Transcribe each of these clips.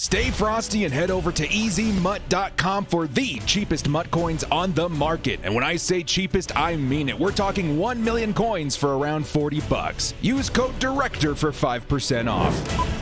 Stay frosty and head over to EasyMut.com for the cheapest MUT coins on the market. And when I say cheapest, I mean it. We're talking 1 million coins for around 40 bucks. Use code DIRECTOR for 5% off.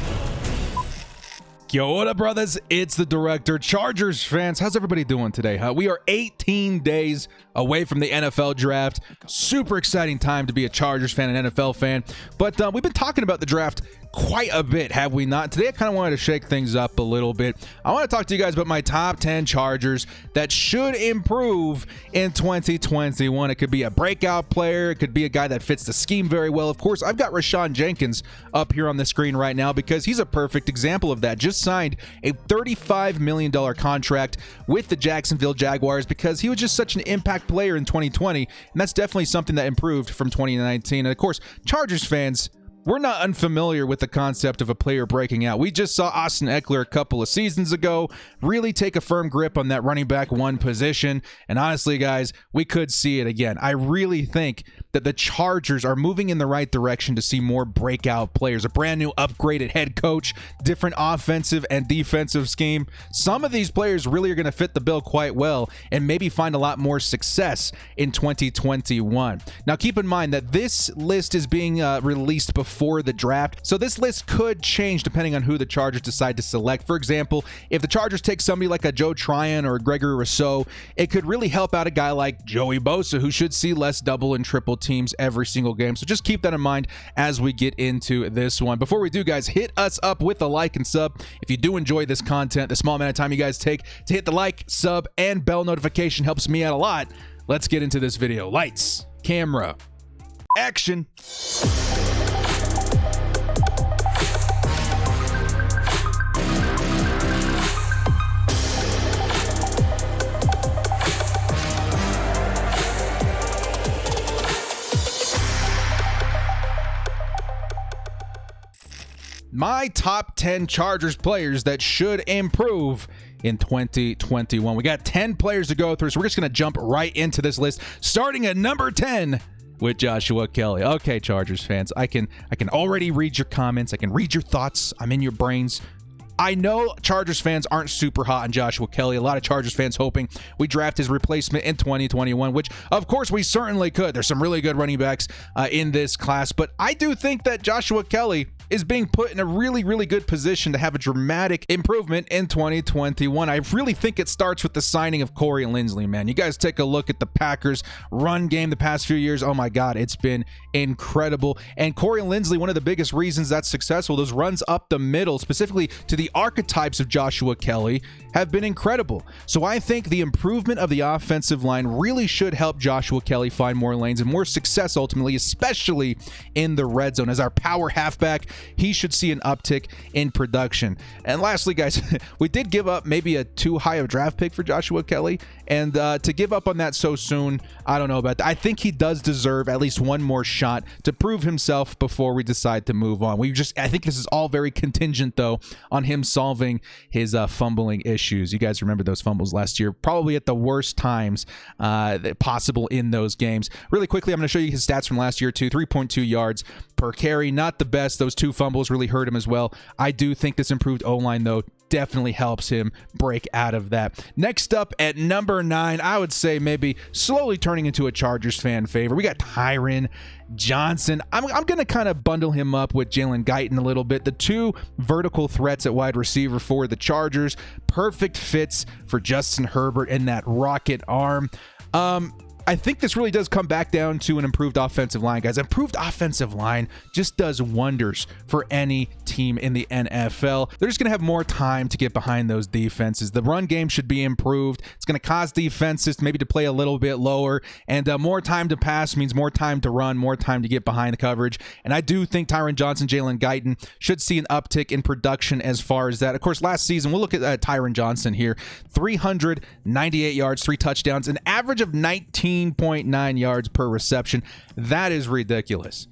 Yo, what up, brothers? It's the Director. Chargers fans, how's everybody doing today? We are 18 days away from the NFL draft. Super exciting time to be a Chargers fan and NFL fan. But we've been talking about the draft quite a bit, have we not? Today I kind of wanted to shake things up a little bit. I want to talk to you guys about my top 10 Chargers that should improve in 2021. It could be a breakout player. It could be a guy that fits the scheme very well. Of course, I've got Rashawn Jenkins up here on the screen right now because he's a perfect example of that. Just signed a $35 million contract with the Jacksonville Jaguars because he was just such an impact player in 2020, and that's definitely something that improved from 2019. And of course, Chargers fans, we're not unfamiliar with the concept of a player breaking out. We just saw Austin Eckler a couple of seasons ago really take a firm grip on that running back one position. And honestly, guys, we could see it again. I really think that the Chargers are moving in the right direction to see more breakout players. A brand new upgraded head coach, different offensive and defensive scheme. Some of these players really are going to fit the bill quite well and maybe find a lot more success in 2021. Now, keep in mind that this list is being released before the draft, so this list could change depending on who the Chargers decide to select. For example, if the Chargers take somebody like a Joe Tryon or Gregory Rousseau, it could really help out a guy like Joey Bosa, who should see less double and triple teams every single game. So just keep that in mind as we get into this one. Before we do, guys, hit us up with a like and sub if you do enjoy this content. The small amount of time you guys take to hit the like, sub, and bell notification helps me out a lot. Let's get into this video. Lights, camera, action. My top 10 Chargers players that should improve in 2021. We got 10 players to go through, so we're just going to jump right into this list, starting at number 10 with Joshua Kelly. Okay, Chargers fans, I can already read your comments. I can read your thoughts. I'm in your brains. I know Chargers fans aren't super hot on Joshua Kelly. A lot of Chargers fans hoping we draft his replacement in 2021, which of course we certainly could. There's some really good running backs in this class, but I do think that Joshua Kelly is being put in a really, really good position to have a dramatic improvement in 2021. I really think it starts with the signing of Corey Linsley, man. You guys take a look at the Packers run game the past few years. Oh my God, it's been incredible. And Corey Linsley, one of the biggest reasons that's successful, those runs up the middle, specifically to the archetypes of Joshua Kelly, have been incredible. So I think the improvement of the offensive line really should help Joshua Kelly find more lanes and more success ultimately, especially in the red zone. As our power halfback, he should see an uptick in production. And lastly, guys, we did give up maybe a too high of draft pick for Joshua Kelly, and to give up on that so soon, I don't know about that. I think he does deserve at least one more shot to prove himself before we decide to move on. I think this is all very contingent, though, on him solving his fumbling issues. You guys remember those fumbles last year, probably at the worst times possible in those games. Really quickly, I'm going to show you his stats from last year too. 3.2 yards per carry, not the best. Those two fumbles really hurt him as well. I do think this improved O-line, though, definitely helps him break out of that. Next up at number 9, I would say maybe slowly turning into a Chargers fan favorite. We got Tyron Johnson. I'm going to kind of bundle him up with Jalen Guyton a little bit. The two vertical threats at wide receiver for the Chargers. Perfect fits for Justin Herbert and that rocket arm. I think this really does come back down to an improved offensive line, guys. Improved offensive line just does wonders for any team in the NFL. They're just going to have more time to get behind those defenses. The run game should be improved. It's going to cause defenses maybe to play a little bit lower, and more time to pass means more time to run, more time to get behind the coverage. And I do think Tyron Johnson, Jalen Guyton should see an uptick in production as far as that. Of course, last season, we'll look at Tyron Johnson here. 398 yards, 3 touchdowns, an average of 19.9 yards per reception. That is ridiculous.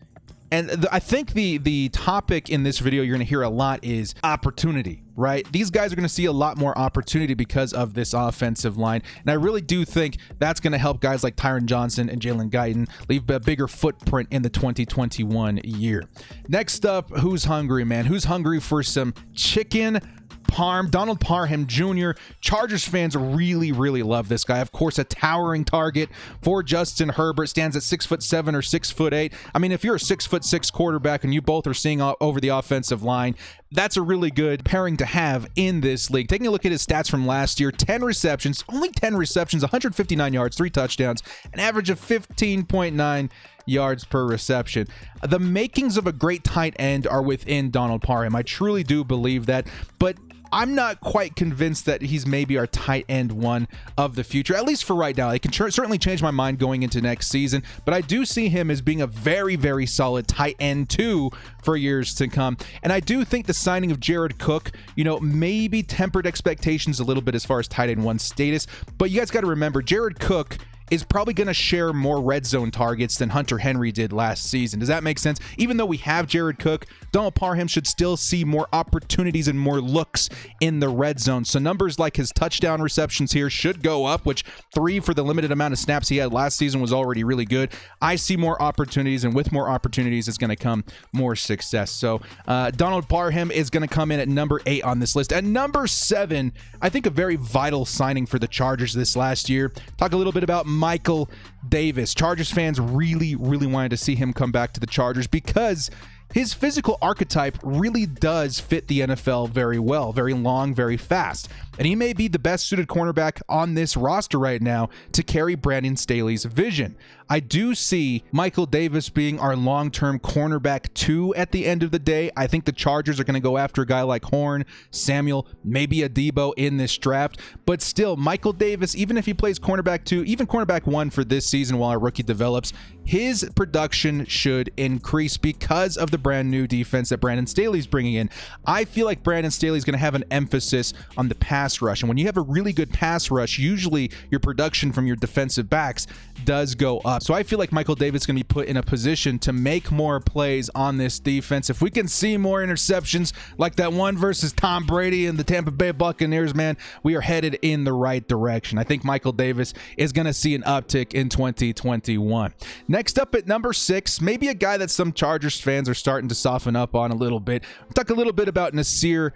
And I think the topic in this video you're going to hear a lot is opportunity, right? These guys are going to see a lot more opportunity because of this offensive line. And I really do think that's going to help guys like Tyron Johnson and Jalen Guyton leave a bigger footprint in the 2021 year. Next up, who's hungry, man? Who's hungry for some chicken Donald Parham Jr. Chargers fans really, really love this guy. Of course, a towering target for Justin Herbert. Stands at 6'7" or 6'8". I mean, if you're a 6'6" quarterback and you both are seeing over the offensive line, that's a really good pairing to have in this league. Taking a look at his stats from last year, 10 receptions, only 10 receptions, 159 yards, 3 touchdowns, an average of 15.9 yards per reception. The makings of a great tight end are within Donald Parham. I truly do believe that, but I'm not quite convinced that he's maybe our tight end one of the future, at least for right now. It can certainly change my mind going into next season, but I do see him as being a very, very solid tight end two for years to come. And I do think the signing of Jared Cook, maybe tempered expectations a little bit as far as tight end one status, but you guys got to remember, Jared Cook is probably going to share more red zone targets than Hunter Henry did last season. Does that make sense? Even though we have Jared Cook, Donald Parham should still see more opportunities and more looks in the red zone. So numbers like his touchdown receptions here should go up, which 3 for the limited amount of snaps he had last season was already really good. I see more opportunities, and with more opportunities is going to come more success. So Donald Parham is going to come in at number 8 on this list. At number 7, I think a very vital signing for the Chargers this last year. Talk a little bit about Michael Davis. Chargers fans really, really wanted to see him come back to the Chargers because his physical archetype really does fit the NFL very well. Very long, very fast. And he may be the best suited cornerback on this roster right now to carry Brandon Staley's vision. I do see Michael Davis being our long-term cornerback 2 at the end of the day. I think the Chargers are going to go after a guy like Horn, Samuel, maybe a Debo in this draft. But still, Michael Davis, even if he plays cornerback 2, even cornerback 1 for this season while our rookie develops, his production should increase because of the brand new defense that Brandon Staley's bringing in. I feel like Brandon Staley's going to have an emphasis on the pass rush. And when you have a really good pass rush, usually your production from your defensive backs does go up. So I feel like Michael Davis is going to be put in a position to make more plays on this defense. If we can see more interceptions like that one versus Tom Brady and the Tampa Bay Buccaneers, man, we are headed in the right direction. I think Michael Davis is going to see an uptick in 2021. Next up at number 6, maybe a guy that some Chargers fans are starting to soften up on a little bit. Talk a little bit about Nasir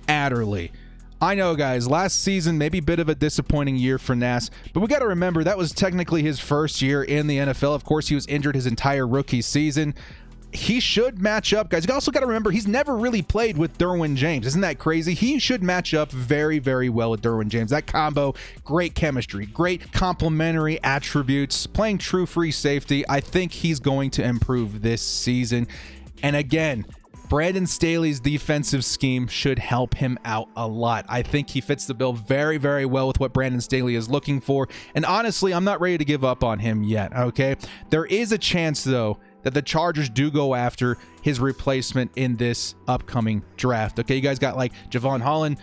Adderley. I know, guys, last season, maybe a bit of a disappointing year for Nas, but we got to remember that was technically his first year in the NFL. Of course, he was injured his entire rookie season. He should match up, guys. You also got to remember, he's never really played with Derwin James. Isn't that crazy? He should match up very, very well with Derwin James. That combo, great chemistry, great complementary attributes, playing true free safety. I think he's going to improve this season. And again, Brandon Staley's defensive scheme should help him out a lot. I think he fits the bill very, very well with what Brandon Staley is looking for. And honestly, I'm not ready to give up on him yet, okay? There is a chance, though, that the Chargers do go after his replacement in this upcoming draft. Okay, you guys got like Javon Holland,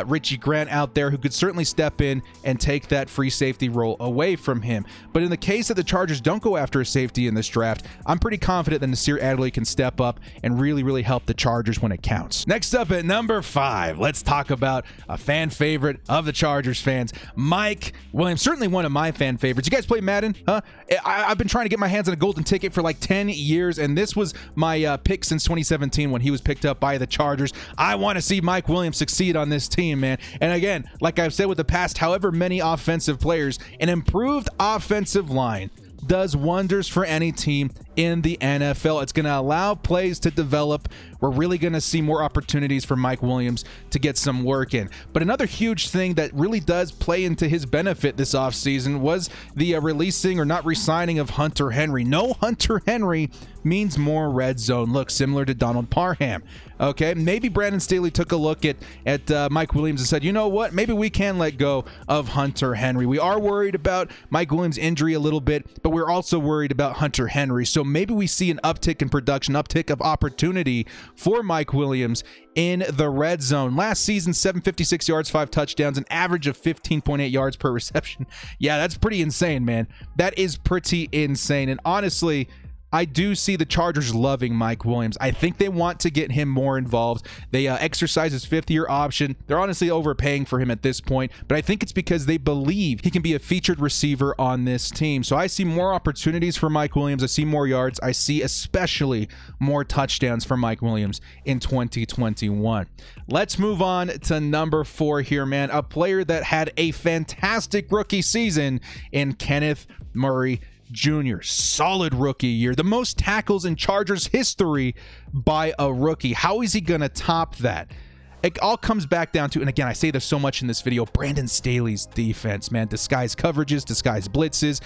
Richie Grant out there who could certainly step in and take that free safety role away from him. But in the case that the Chargers don't go after a safety in this draft, I'm pretty confident that Nasir Adderley can step up and really, really help the Chargers when it counts. Next up at number 5, let's talk about a fan favorite of the Chargers fans, Mike Williams. Certainly one of my fan favorites. You guys play Madden? Huh? I've been trying to get my hands on a golden ticket for like 10 years, and this was my pick since 2017 when he was picked up by the Chargers. I want to see Mike Williams succeed on this team, man. And again, like I've said with the past, however many offensive players, an improved offensive line does wonders for any team in the NFL. It's going to allow plays to develop. We're really going to see more opportunities for Mike Williams to get some work in. But another huge thing that really does play into his benefit this offseason was the releasing or not re-signing of Hunter Henry. No Hunter Henry means more red zone look, similar to Donald Parham. Okay, maybe Brandon Staley took a look at Mike Williams and said, you know what, maybe we can let go of Hunter Henry. We are worried about Mike Williams' injury a little bit, but we're also worried about Hunter Henry. So maybe we see an uptick in production, uptick of opportunity for Mike Williams in the red zone. Last season, 756 yards, 5 touchdowns, an average of 15.8 yards per reception. Yeah, that's pretty insane, man. That is pretty insane. And honestly, I do see the Chargers loving Mike Williams. I think they want to get him more involved. They exercise his fifth-year option. They're honestly overpaying for him at this point, but I think it's because they believe he can be a featured receiver on this team. So I see more opportunities for Mike Williams. I see more yards. I see especially more touchdowns for Mike Williams in 2021. Let's move on to number 4 here, man. A player that had a fantastic rookie season in Kenneth Murray Jr. Solid rookie year. The most tackles in Chargers history by a rookie. How is he going to top that? It all comes back down to, and again, I say this so much in this video, Brandon Staley's defense, man. Disguise coverages, disguise blitzes.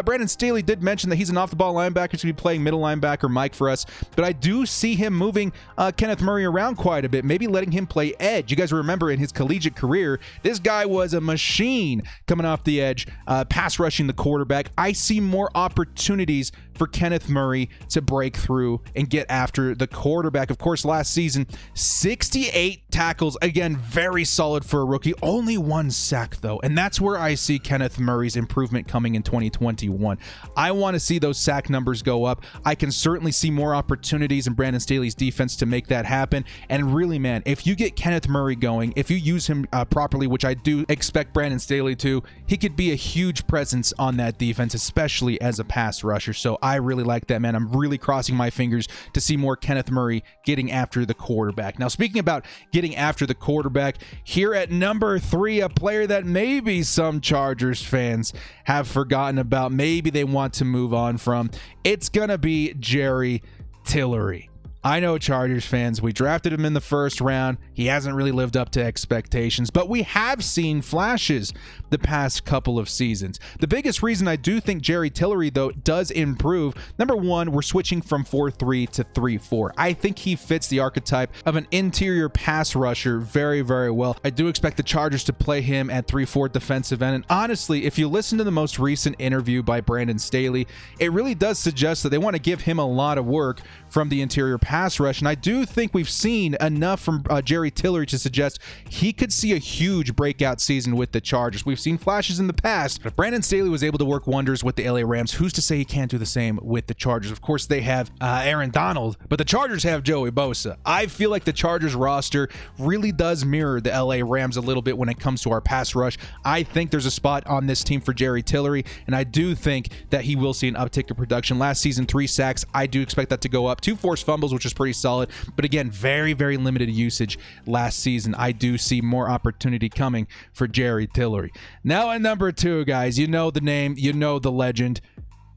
Brandon Staley did mention that he's an off-the-ball linebacker, to be playing middle linebacker Mike for us, but I do see him moving Kenneth Murray around quite a bit, maybe letting him play edge. You guys remember in his collegiate career, this guy was a machine coming off the edge, pass rushing the quarterback. I see more opportunities for Kenneth Murray to break through and get after the quarterback. Of course, last season, 68 tackles. Again, very solid for a rookie. Only 1 sack, though. And that's where I see Kenneth Murray's improvement coming in 2021. I want to see those sack numbers go up. I can certainly see more opportunities in Brandon Staley's defense to make that happen. And really, man, if you get Kenneth Murray going, if you use him properly, which I do expect Brandon Staley to, he could be a huge presence on that defense, especially as a pass rusher. So I really like that, man. I'm really crossing my fingers to see more Kenneth Murray getting after the quarterback. Now, speaking about getting after the quarterback, here at number 3, a player that maybe some Chargers fans have forgotten about, maybe they want to move on from, it's gonna be Jerry Tillery. I know, Chargers fans, we drafted him in the first round. He hasn't really lived up to expectations, but we have seen flashes the past couple of seasons. The biggest reason I do think Jerry Tillery, though, does improve, number 1, we're switching from 4-3 to 3-4. I think he fits the archetype of an interior pass rusher very, very well. I do expect the Chargers to play him at 3-4 defensive end, and honestly, if you listen to the most recent interview by Brandon Staley, it really does suggest that they want to give him a lot of work from the interior pass rush, and I do think we've seen enough from Jerry Tillery to suggest he could see a huge breakout season with the Chargers. We've seen flashes in the past, but if Brandon Staley was able to work wonders with the LA Rams, who's to say he can't do the same with the Chargers? Of course, they have Aaron Donald, but the Chargers have Joey Bosa. I feel like the Chargers roster really does mirror the LA Rams a little bit when it comes to our pass rush. I think there's a spot on this team for Jerry Tillery, and I do think that he will see an uptick in production. Last season, 3 sacks. I do expect that to go up. 2 forced fumbles, which is pretty solid, but again, very, very limited usage last season. I do see more opportunity coming for Jerry Tillery. Now at number 2, guys, you know the name, you know the legend,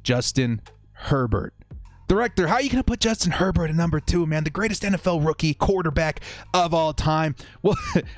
Justin Herbert. Director, how are you going to put Justin Herbert at number 2, man? The greatest NFL rookie quarterback of all time. Well,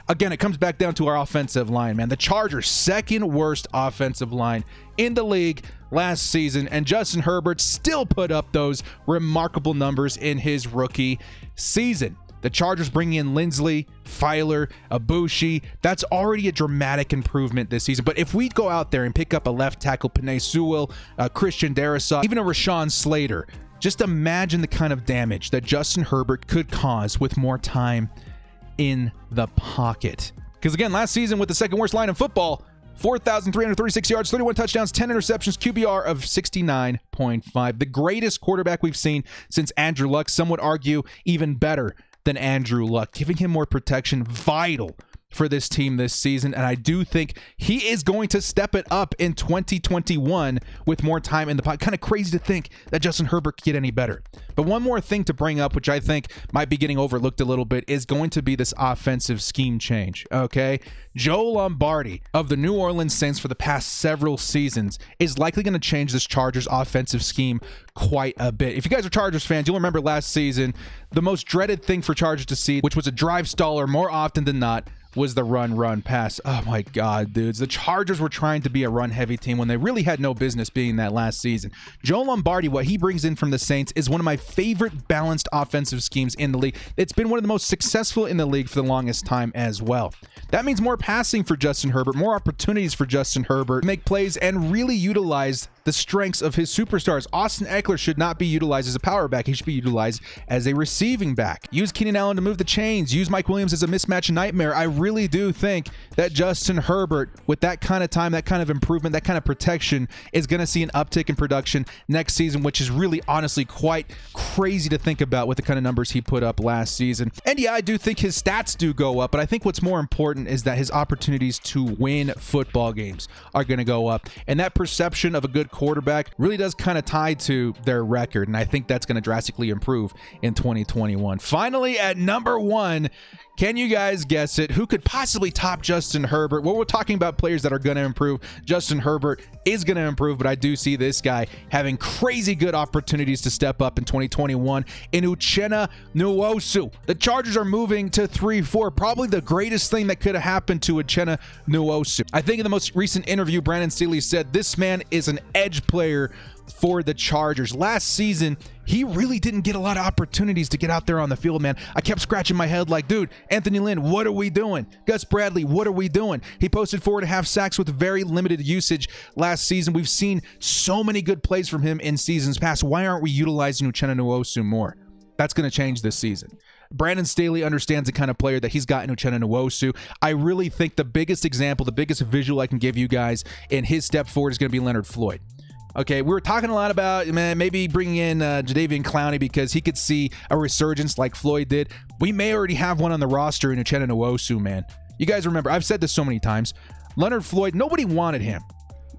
again, it comes back down to our offensive line, man. The Chargers' second worst offensive line in the league last season, and Justin Herbert still put up those remarkable numbers in his rookie season. The Chargers bringing in Lindsley, Filer, Abushi. That's already a dramatic improvement this season. But if we go out there and pick up a left tackle, Penei Sewell, Christian Darrisaw, even a Rashawn Slater, just imagine the kind of damage that Justin Herbert could cause with more time in the pocket. Because again, last season with the second worst line in football, 4,336 yards, 31 touchdowns, 10 interceptions, QBR of 69.5. The greatest quarterback we've seen since Andrew Luck. Some would argue even better than Andrew Luck. Giving him more protection, vital for this team this season, and I do think he is going to step it up in 2021 with more time in the pocket. Kind of crazy to think that Justin Herbert could get any better. But one more thing to bring up, which I think might be getting overlooked a little bit, is going to be this offensive scheme change, okay? Joe Lombardi of the New Orleans Saints for the past several seasons is likely going to change this Chargers offensive scheme quite a bit. If you guys are Chargers fans, you'll remember last season, the most dreaded thing for Chargers to see, which was a drive staller more often than not, was the run pass. Oh my God, dudes. The Chargers were trying to be a run-heavy team when they really had no business being that last season. Joe Lombardi, what he brings in from the Saints is one of my favorite balanced offensive schemes in the league. It's been one of the most successful in the league for the longest time as well. That means more passing for Justin Herbert, more opportunities for Justin Herbert to make plays and really utilize the strengths of his superstars. Austin Eckler should not be utilized as a power back. He should be utilized as a receiving back. Use Keenan Allen to move the chains. Use Mike Williams as a mismatch nightmare. I really do think that Justin Herbert, with that kind of time, that kind of improvement, that kind of protection, is going to see an uptick in production next season, which is really honestly quite crazy to think about with the kind of numbers he put up last season. And yeah, I do think his stats do go up, but I think what's more important is that his opportunities to win football games are going to go up. And that perception of a good quarterback really does kind of tie to their record. And I think that's going to drastically improve in 2021. Finally, at number 1, can you guys guess it? Who could possibly top Justin Herbert? Well, we're talking about players that are going to improve. Justin Herbert is going to improve, but I do see this guy having crazy good opportunities to step up in 2021 in Uchenna Nwosu. The Chargers are moving to 3-4. Probably the greatest thing that could have happened to Uchenna Nwosu. I think in the most recent interview, Brandon Staley said this man is an edge player for the Chargers. Last season, he really didn't get a lot of opportunities to get out there on the field, man. I kept scratching my head like, dude, Anthony Lynn, what are we doing? Gus Bradley, what are we doing? He posted 4.5 sacks with very limited usage last season. We've seen so many good plays from him in seasons past. Why aren't we utilizing Uchenna Nwosu more? That's going to change this season. Brandon Staley understands the kind of player that he's got in Uchenna Nwosu. I really think the biggest example, the biggest visual I can give you guys in his step forward is going to be Leonard Floyd. Okay, we were talking a lot about, man, maybe bringing in Jadeveon Clowney because he could see a resurgence like Floyd did. We may already have one on the roster in Uchenna Nwosu, man. You guys remember, I've said this so many times. Leonard Floyd, nobody wanted him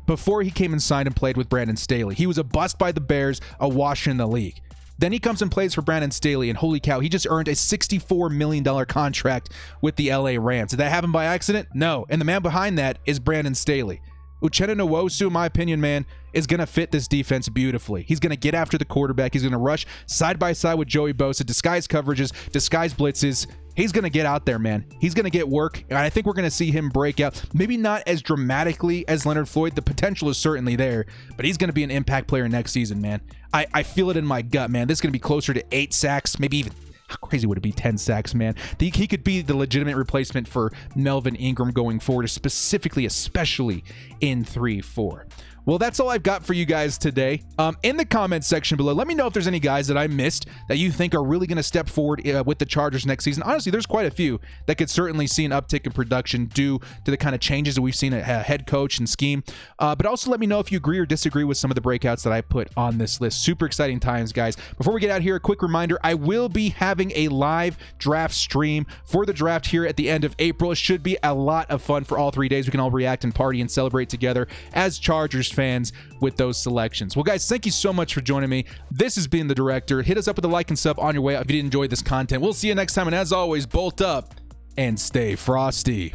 before he came and signed and played with Brandon Staley. He was a bust by the Bears, a wash in the league. Then he comes and plays for Brandon Staley, and holy cow, he just earned a $64 million contract with the LA Rams. Did that happen by accident? No. And the man behind that is Brandon Staley. Uchenna Nwosu, in my opinion, man, is going to fit this defense beautifully. He's going to get after the quarterback. He's going to rush side by side with Joey Bosa, disguise coverages, disguise blitzes. He's going to get out there, man. He's going to get work, and I think we're going to see him break out. Maybe not as dramatically as Leonard Floyd. The potential is certainly there, but he's going to be an impact player next season, man. I feel it in my gut, man. This is going to be closer to 8 sacks, maybe even... How crazy would it be? 10 sacks, man. He could be the legitimate replacement for Melvin Ingram going forward, specifically, especially in 3-4. Well, that's all I've got for you guys today. In the comments section below, let me know if there's any guys that I missed that you think are really going to step forward with the Chargers next season. Honestly, there's quite a few that could certainly see an uptick in production due to the kind of changes that we've seen at head coach and scheme. But also let me know if you agree or disagree with some of the breakouts that I put on this list. Super exciting times, guys. Before we get out here, a quick reminder, I will be having a live draft stream for the draft here at the end of April. It should be a lot of fun for all 3 days. We can all react and party and celebrate together as Chargers fans with those selections. Well, guys, thank you so much for joining me. This has been The Director. Hit us up with a like and sub on your way out if you did enjoy this content. We'll see you next time, and as always, bolt up and stay frosty.